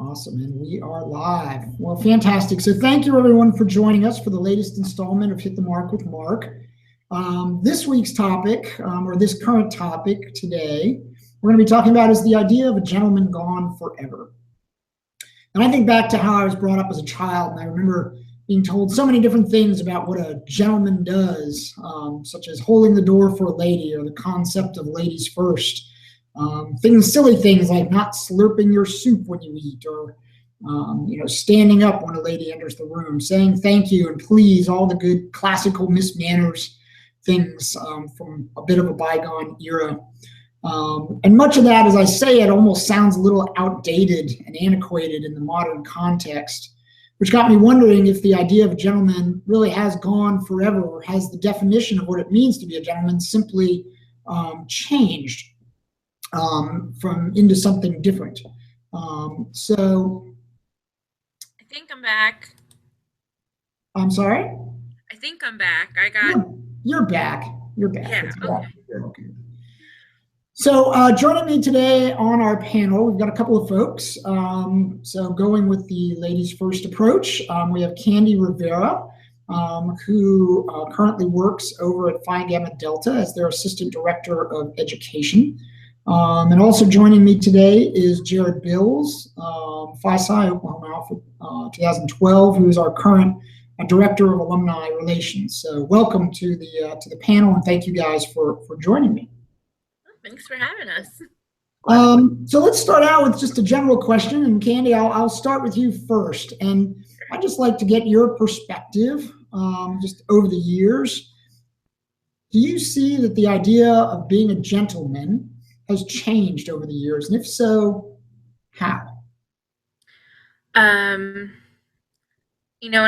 Awesome, and we are live. Well, fantastic. So thank you everyone for joining us for the latest installment of Hit the Mark with Mark. This week's topic, or this current topic today, we're going to be talking about is the idea of a gentleman gone forever. And I think back to how I was brought up as a child, and I remember being told so many different things about what a gentleman does, such as holding the door for a lady or the concept of ladies first. Silly things like not slurping your soup when you eat, or standing up when a lady enters the room, saying thank you and please, all the good classical Miss Manners things from a bit of a bygone era. And much of that, as I say it, almost sounds a little outdated and antiquated in the modern context, which got me wondering if the idea of a gentleman really has gone forever, or has the definition of what it means to be a gentleman simply changed from into something different. So I think I'm back. I'm sorry? I think I'm back. You're back. You're back. Yeah, okay. So joining me today on our panel, we've got a couple of folks. So going with the ladies first approach, we have Candy Rivera, who currently works over at Phi Gamma Delta as their Assistant Director of Education. And also joining me today is Jared Bills, Phi Psi Oklahoma Alpha 2012, who is our current Director of Alumni Relations. So welcome to the panel, and thank you guys for joining me. Thanks for having us. So let's start out with just a general question, and Candy, I'll start with you first. And I'd just like to get your perspective, just over the years. Do you see that the idea of being a gentleman has changed over the years? And if so, how? When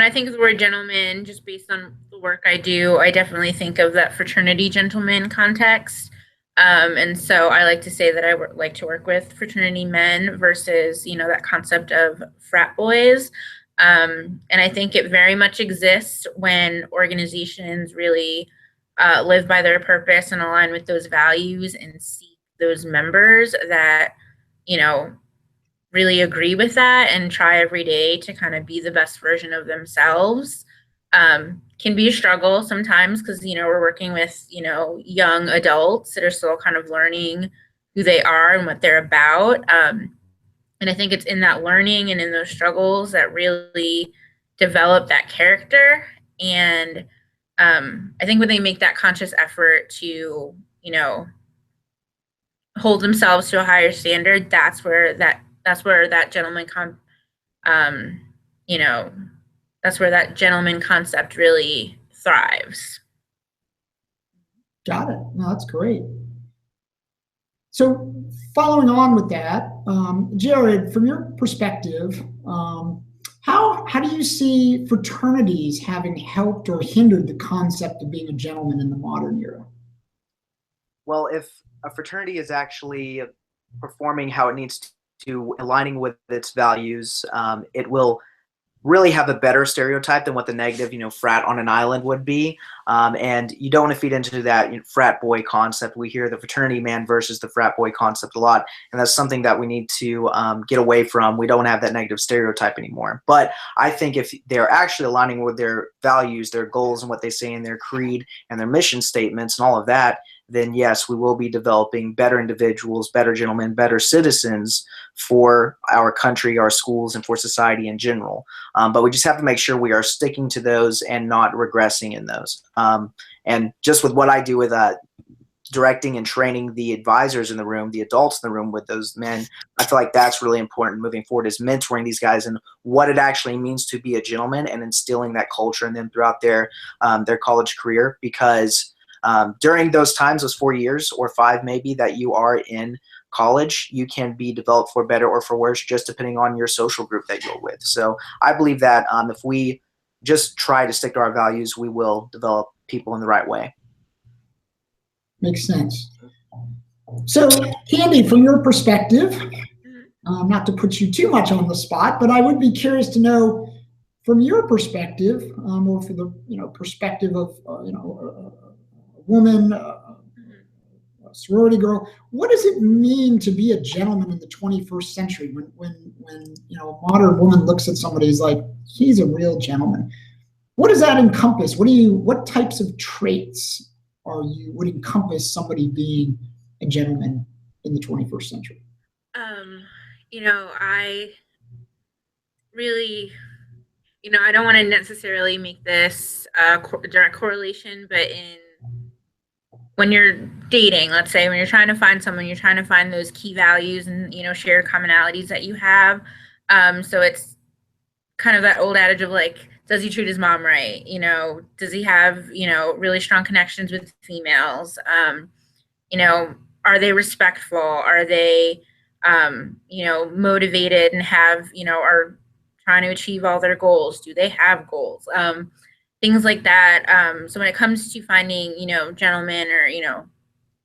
I think of the word gentleman, just based on the work I do, I definitely think of that fraternity gentleman context. And so I like to say that I like to work with fraternity men versus, that concept of frat boys. And I think it very much exists when organizations really live by their purpose and align with those values and seek those members that, really agree with that and try every day to kind of be the best version of themselves. Can be a struggle sometimes because, we're working with, young adults that are still kind of learning who they are and what they're about. And I think it's in that learning and in those struggles that really develop that character. And I think when they make that conscious effort to, hold themselves to a higher standard, that's where that gentleman that's where that gentleman concept really thrives. Got it. No, that's great. So following on with that, Jared, from your perspective, how do you see fraternities having helped or hindered the concept of being a gentleman in the modern era? Well, if a fraternity is actually performing how it needs to, aligning with its values, it will really have a better stereotype than what the negative, frat on an island would be. And you don't want to feed into that frat boy concept. We hear the fraternity man versus the frat boy concept a lot, and that's something that we need to get away from. We don't have that negative stereotype anymore. But I think if they're actually aligning with their values, their goals, and what they say in their creed and their mission statements and all of that, then yes, we will be developing better individuals, better gentlemen, better citizens for our country, our schools, and for society in general. But we just have to make sure we are sticking to those and not regressing in those. And just with what I do with directing and training the advisors in the room, the adults in the room with those men, I feel like that's really important moving forward, is mentoring these guys and what it actually means to be a gentleman and instilling that culture in them throughout their college career. Because during those times, those 4 years or 5 maybe that you are in college, you can be developed for better or for worse, just depending on your social group that you're with. So I believe that if we just try to stick to our values, we will develop people in the right way. Makes sense. So, Candy, from your perspective, not to put you too much on the spot, but I would be curious to know, from your perspective, or for the perspective of a woman, a sorority girl. What does it mean to be a gentleman in the 21st century? When a modern woman looks at somebody who's like, he's a real gentleman. What does that encompass? What types of traits would encompass somebody being a gentleman in the 21st century? I really, I don't want to necessarily make this a direct correlation, but when you're dating, let's say, when you're trying to find someone, you're trying to find those key values and, shared commonalities that you have. So it's kind of that old adage of like, does he treat his mom right? Does he have, really strong connections with females? Are they respectful? Are they, motivated and have, are trying to achieve all their goals? Do they have goals? Things like that. So when it comes to finding, gentlemen or,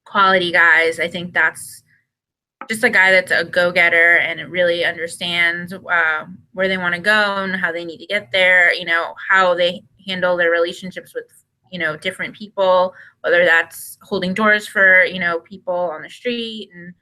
quality guys, I think that's just a guy that's a go-getter and really understands where they want to go and how they need to get there, how they handle their relationships with, different people, whether that's holding doors for, people on the street and,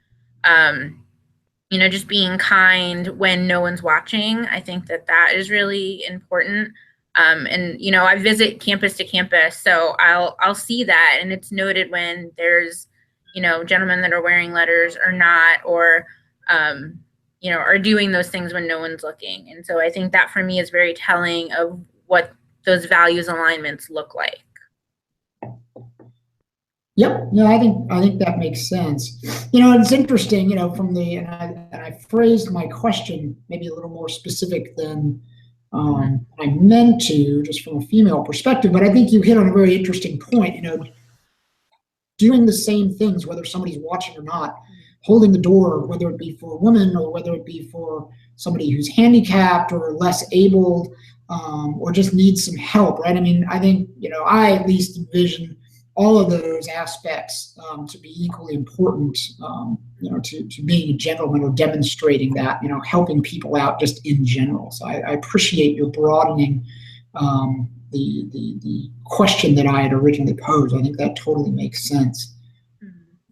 just being kind when no one's watching. I think that is really important. And, I visit campus to campus, so I'll see that, and it's noted when there's, gentlemen that are wearing letters or not, or, are doing those things when no one's looking. And so I think that for me is very telling of what those values alignments look like. Yep. No, I think that makes sense. It's interesting, and I phrased my question maybe a little more specific than I meant to, just from a female perspective, but I think you hit on a very interesting point, doing the same things, whether somebody's watching or not, holding the door, whether it be for a woman or whether it be for somebody who's handicapped or less able, or just needs some help, right? I mean, I think, I at least envision all of those aspects to be equally important, to being a gentleman or demonstrating that, helping people out just in general. So I appreciate your broadening the question that I had originally posed. I think that totally makes sense.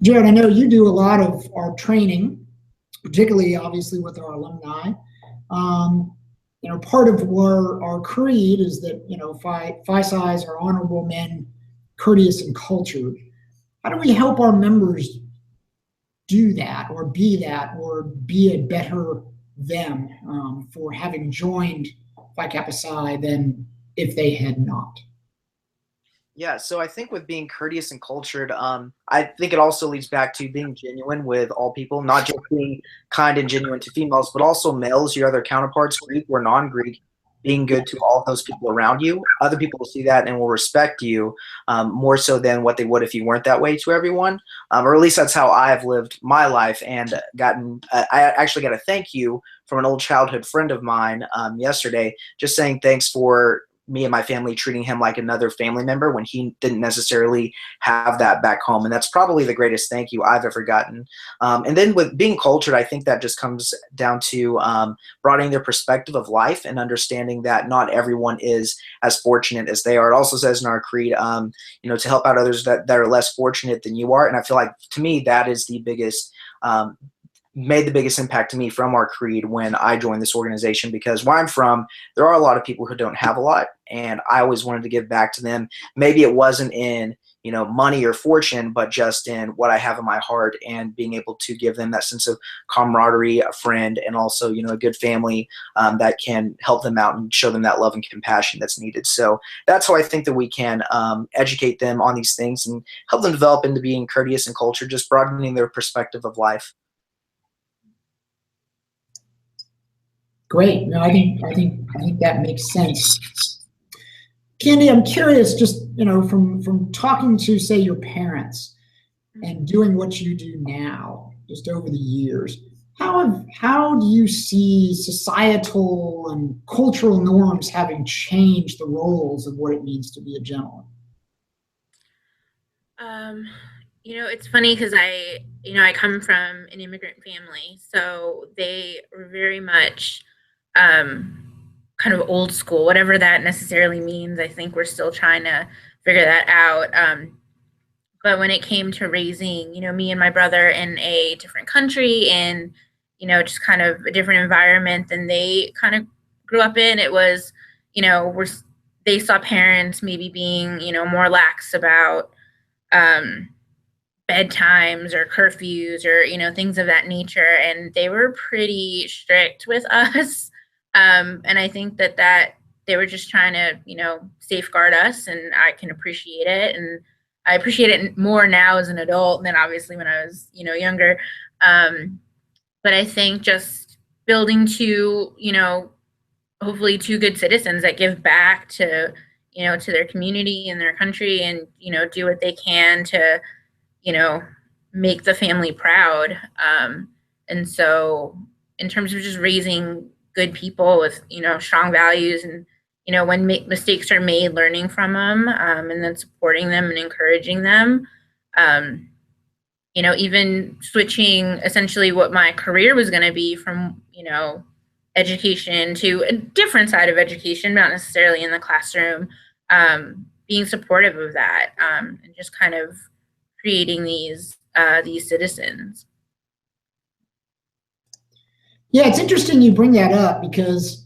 Jared, I know you do a lot of our training, particularly obviously with our alumni. Part of our creed is that, Phi Psis are honorable men, courteous and cultured. How do we help our members do that or be a better them for having joined Phi Kappa Psi than if they had not? Yeah, so I think with being courteous and cultured, I think it also leads back to being genuine with all people, not just being kind and genuine to females, but also males, your other counterparts, Greek or non-Greek, being good to all of those people around you. Other people will see that and will respect you more so than what they would if you weren't that way to everyone. Or at least that's how I've lived my life and gotten I actually got a thank you from an old childhood friend of mine yesterday, just saying thanks for me and my family treating him like another family member when he didn't necessarily have that back home. And that's probably the greatest thank you I've ever gotten. And then with being cultured, I think that just comes down to broadening their perspective of life and understanding that not everyone is as fortunate as they are. It also says in our creed, to help out others that are less fortunate than you are. And I feel like, to me, that is the biggest made the biggest impact to me from our creed when I joined this organization, because where I'm from, there are a lot of people who don't have a lot, and I always wanted to give back to them. Maybe it wasn't in, money or fortune, but just in what I have in my heart and being able to give them that sense of camaraderie, a friend, and also, a good family that can help them out and show them that love and compassion that's needed. So that's how I think that we can educate them on these things and help them develop into being courteous and cultured, just broadening their perspective of life. Great. No, I think that makes sense. Candy, I'm curious, just from talking to, say, your parents and doing what you do now, just over the years, how do you see societal and cultural norms having changed the roles of what it means to be a gentleman? It's funny because I come from an immigrant family, so they were very much kind of old school, whatever that necessarily means. I think we're still trying to figure that out. But when it came to raising, me and my brother in a different country and, just kind of a different environment than they kind of grew up in, it was, they saw parents maybe being, more lax about bedtimes or curfews or, things of that nature. And they were pretty strict with us. And I think that they were just trying to, safeguard us, and I can appreciate it. And I appreciate it more now as an adult than obviously when I was, younger. But I think just building two, hopefully two good citizens that give back to, to their community and their country, and, do what they can to, make the family proud. And so in terms of just raising good people with, strong values, and, when mistakes are made, learning from them, and then supporting them and encouraging them, even switching essentially what my career was going to be from, education to a different side of education, not necessarily in the classroom, being supportive of that, and just kind of creating these citizens. Yeah, it's interesting you bring that up, because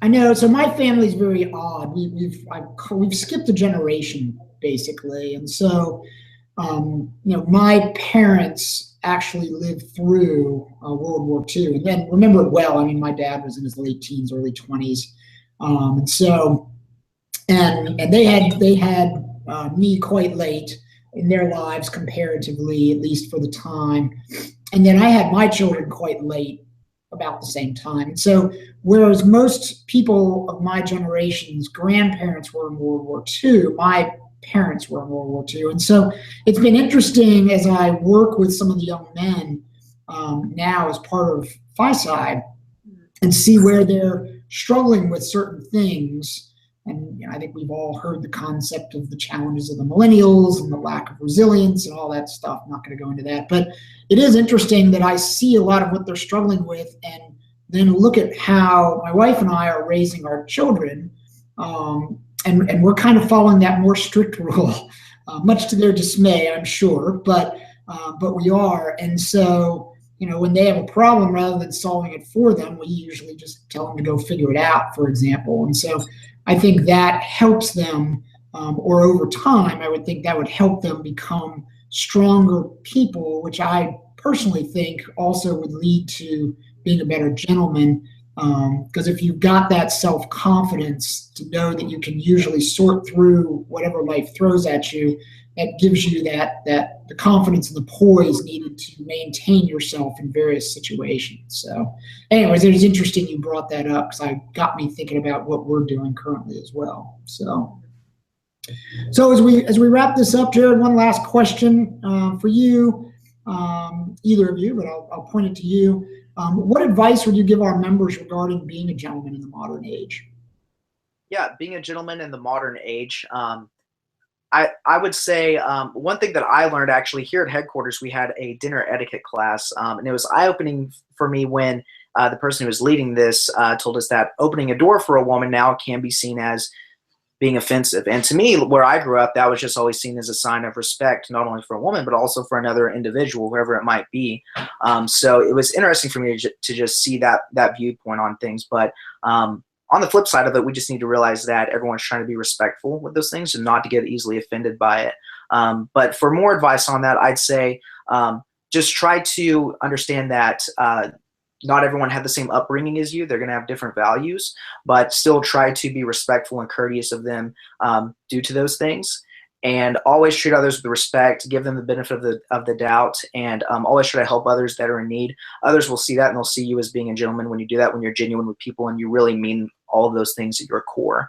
I know, so my family's very odd. We've skipped a generation basically, and so my parents actually lived through World War II, and then remember it well. I mean, my dad was in his late teens, early 20s, and so and they had me quite late in their lives comparatively, at least for the time, and then I had my children quite late, about the same time. And so whereas most people of my generation's grandparents were in World War II, my parents were in World War II. And so it's been interesting as I work with some of the young men now as part of FISI, and see where they're struggling with certain things. And I think we've all heard the concept of the challenges of the millennials and the lack of resilience and all that stuff. I'm not going to go into that. But it is interesting that I see a lot of what they're struggling with, and then look at how my wife and I are raising our children. And we're kind of following that more strict rule, much to their dismay, I'm sure, but we are. And so, when they have a problem, rather than solving it for them, we usually just tell them to go figure it out, for example. And so I think that helps them, or over time, I would think that would help them become stronger people, which I personally think also would lead to being a better gentleman. Because if you've got that self-confidence to know that you can usually sort through whatever life throws at you, that gives you the confidence and the poise needed to maintain yourself in various situations. So anyways, it was interesting you brought that up, because it got me thinking about what we're doing currently as well. So as we wrap this up, Jared, one last question for you, either of you, but I'll point it to you. What advice would you give our members regarding being a gentleman in the modern age? Yeah, being a gentleman in the modern age, I would say one thing that I learned actually here at headquarters, we had a dinner etiquette class, and it was eye-opening for me when the person who was leading this told us that opening a door for a woman now can be seen as being offensive. And to me, where I grew up, that was just always seen as a sign of respect, not only for a woman, but also for another individual, whoever it might be. So it was interesting for me to just see that viewpoint on things. But on the flip side of it, we just need to realize that everyone's trying to be respectful with those things and not to get easily offended by it. But for more advice on that, I'd say just try to understand that not everyone had the same upbringing as you. They're going to have different values, but still try to be respectful and courteous of them due to those things. And always treat others with respect, give them the benefit of the doubt, and always try to help others that are in need. Others will see that, and they'll see you as being a gentleman when you do that, when you're genuine with people and you really mean all of those things at your core.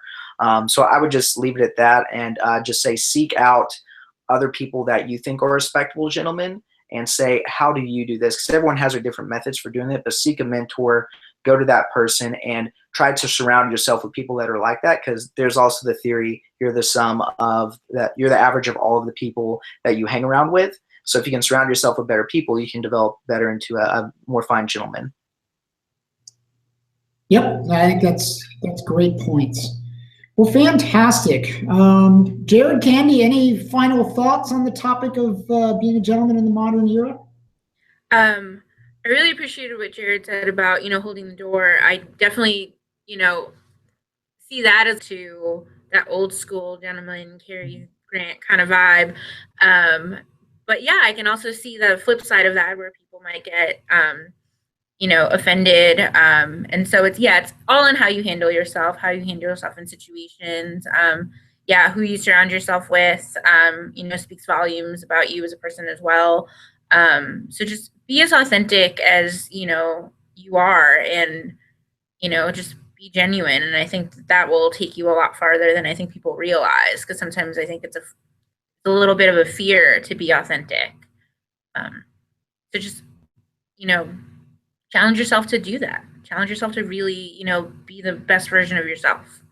So I would just leave it at that, and just say seek out other people that you think are respectable gentlemen, and say, how do you do this? Because everyone has their different methods for doing it, but seek a mentor, go to that person, and try to surround yourself with people that are like that, because there's also the theory you're the sum of that, you're the average of all of the people that you hang around with. So if you can surround yourself with better people, you can develop better into a more fine gentleman. Yep, I think that's great points. Well, fantastic. Jared, Candy, any final thoughts on the topic of being a gentleman in the modern era? I really appreciated what Jared said about, holding the door. I definitely, see that as to that old school gentleman, Cary Grant kind of vibe. But yeah, I can also see the flip side of that where people might get, offended. And so it's all in how you handle yourself, in situations. Who you surround yourself with, speaks volumes about you as a person as well. So just be as authentic as, you are, and, just be genuine. And I think that will take you a lot farther than I think people realize, because sometimes I think it's a little bit of a fear to be authentic. So just, challenge yourself to do that. Challenge yourself to really, be the best version of yourself.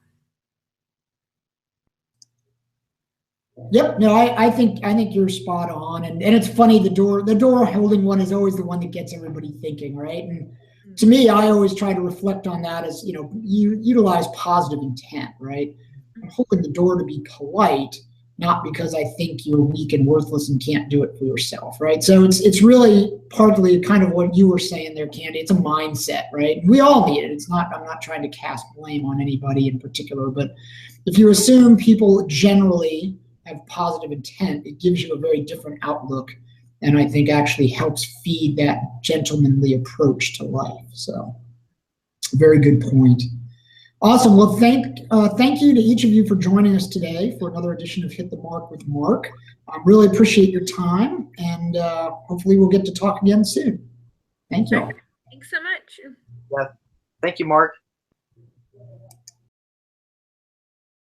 Yep. No, I think you're spot on. And it's funny, the door holding one is always the one that gets everybody thinking, right? And to me, I always try to reflect on that as, you utilize positive intent, right? I'm holding the door to be polite, not because I think you're weak and worthless and can't do it for yourself, right? So it's really partly kind of what you were saying there, Candy. It's a mindset, right? We all need it. I'm not trying to cast blame on anybody in particular, but if you assume people generally have positive intent, it gives you a very different outlook, and I think actually helps feed that gentlemanly approach to life. So, very good point. Awesome. Well, thank you to each of you for joining us today for another edition of Hit the Mark with Mark. I really appreciate your time, and hopefully we'll get to talk again soon. Thank you all. Thanks so much. Yeah. Thank you, Mark.